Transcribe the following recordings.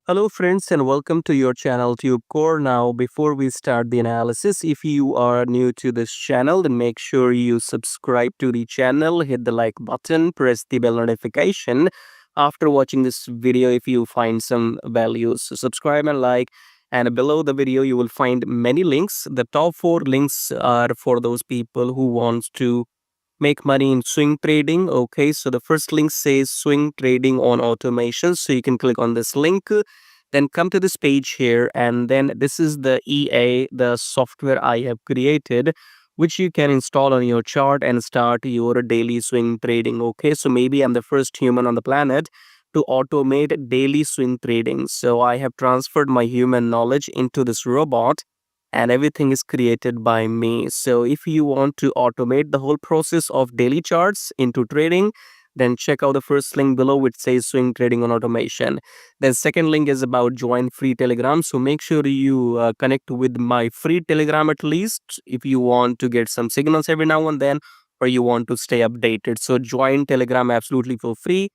Hello friends and welcome to your channel TubeCore. Now before we start the analysis, if you are new to this channel, then make sure you subscribe to the channel, hit the like button, press the bell notification. After watching this video, if you find some values, so subscribe and like. And below the video, you will find many links. The top 4 links are for those people who wants to make money in swing trading. Okay, so the first link says swing trading on automation, so you can click on this link, then come to this page here, and then this is the the software I have created, which you can install on your chart and start your daily swing trading. Okay, so maybe I'm the first human on the planet to automate daily swing trading, so I have transferred my human knowledge into this robot, and everything is created by me. So if you want to automate the whole process of daily charts into trading, then check out the first link below which says swing trading on automation. Then second link is about join free Telegram. So make sure you connect with my free Telegram at least if you want to get some signals every now and then, or you want to stay updated. So join Telegram absolutely for free.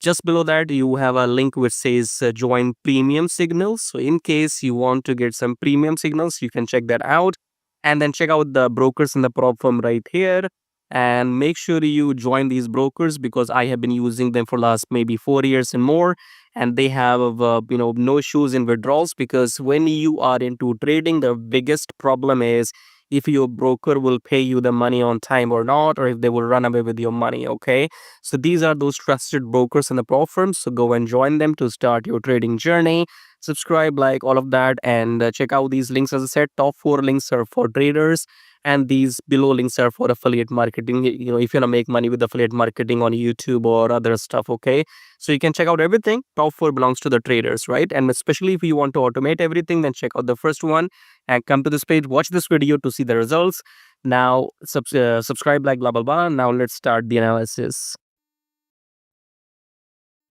Just below that, you have a link which says join premium signals. So in case you want to get some premium signals, you can check that out. And then check out the brokers in the prop firm right here. And make sure you join these brokers because I have been using them for last maybe 4 years and more. And they have, no issues in withdrawals, because when you are into trading, the biggest problem is if your broker will pay you the money on time or not, or if they will run away with your money. Okay, so these are those trusted brokers in the pro firms. So go and join them to start your trading journey. Subscribe, like all of that, and check out these links. As I said, top 4 links are for traders, and these below links are for affiliate marketing. If you want to make money with affiliate marketing on YouTube or other stuff. Okay, so you can check out everything. Top 4 belongs to the traders, right? And especially if you want to automate everything, then check out the first one and come to this page. Watch this video to see the results. Now subscribe, like blah blah blah. Now let's start the analysis.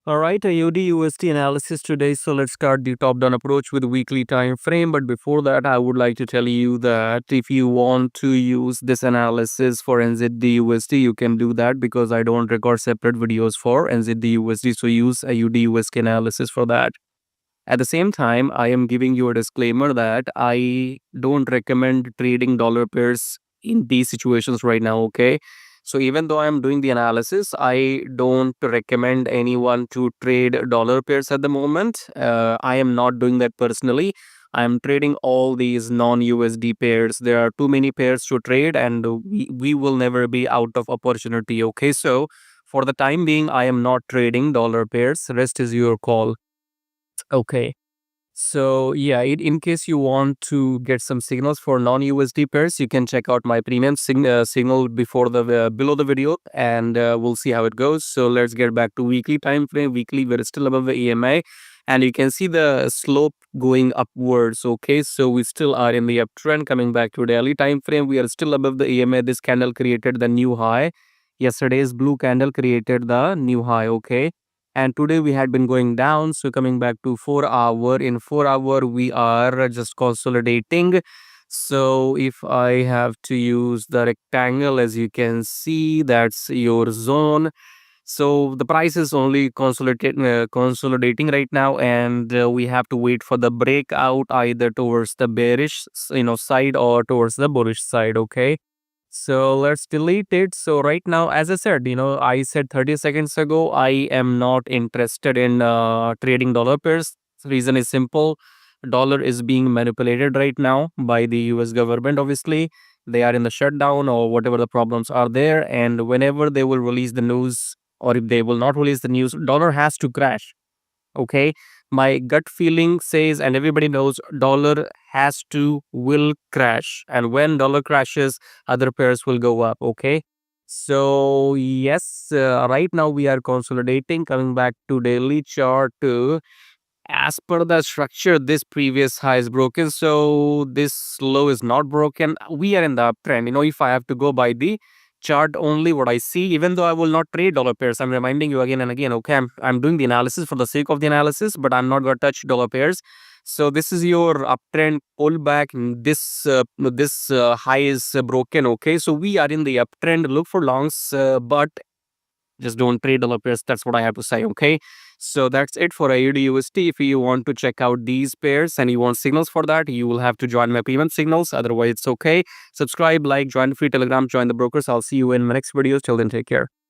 Alright, AUDUSD analysis today. So let's start the top-down approach with weekly time frame. But before that, I would like to tell you that if you want to use this analysis for nzdusd, you can do that because I don't record separate videos for nzdusd. So use AUDUSD analysis for that. At the same time, I am giving you a disclaimer that I don't recommend trading dollar pairs in these situations right now. Okay, so even though I'm doing the analysis, I don't recommend anyone to trade dollar pairs at the moment. I am not doing that personally. I'm trading all these non-USD pairs. There are too many pairs to trade, and we will never be out of opportunity. Okay, so for the time being, I am not trading dollar pairs. Rest is your call. Okay. So yeah, in case you want to get some signals for non-USD pairs, you can check out my premium signal before the below the video, and we'll see how it goes. So let's get back to weekly time frame. Weekly, we're still above the EMA, and you can see the slope going upwards. Okay, so we still are in the uptrend. Coming back to daily time frame, we are still above the EMA. This candle created the new high. Yesterday's blue candle created the new high. Okay, and today we had been going down. So coming back to 4 hour, in 4 hour we are just consolidating. So if I have to use the rectangle, as you can see, that's your zone. So the price is only consolidating right now, and we have to wait for the breakout either towards the bearish side or towards the bullish side. Okay, so let's delete it. So right now, as I said, I said 30 seconds ago, I am not interested in trading dollar pairs. The reason is simple. Dollar is being manipulated right now by the US government. Obviously, they are in the shutdown or whatever the problems are there. And whenever they will release the news, or if they will not release the news, dollar has to crash. Okay, my gut feeling says, and everybody knows, dollar has to will crash, and when dollar crashes, other pairs will go up. Okay, so yes, right now we are consolidating. Coming back to daily chart, as per the structure, this previous high is broken, so this low is not broken. We are in the uptrend. If I have to go by the chart only, what I see, even though I will not trade dollar pairs, I'm reminding you again and again. Okay, I'm doing the analysis for the sake of the analysis, but I'm not going to touch dollar pairs. So this is your uptrend pullback. This high is broken. Okay, so we are in the uptrend. Look for longs, but just don't trade dollar pairs. That's what I have to say. Okay, So that's it for AUDUSD. If you want to check out these pairs and you want signals for that, you will have to join my payment signals. Otherwise, it's okay. Subscribe, like, join the free Telegram, join the brokers. I'll see you in my next videos. Till then, take care.